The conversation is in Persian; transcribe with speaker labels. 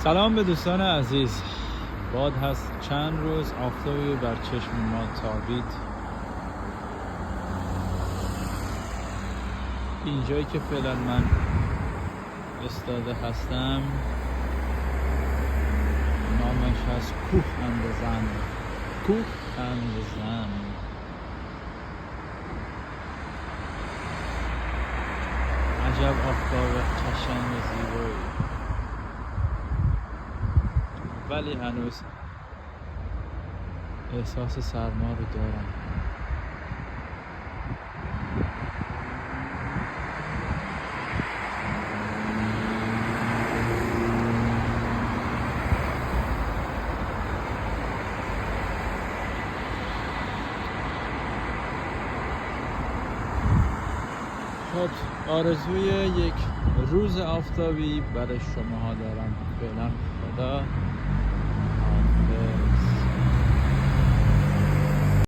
Speaker 1: سلام به دوستان عزیز. باد هست چند روز آفتابی بر چشم ما تابید. اینجایی که فعلا من استاده هستم نامش هست کوه اندزن. کوه اندزن. عجب آفتاب قشنگ و زیبایی، ولی هنوز احساس سرما رو دارم. خب آرزوی یک روز آفتابی برای شما ها دارم. فعلا خدا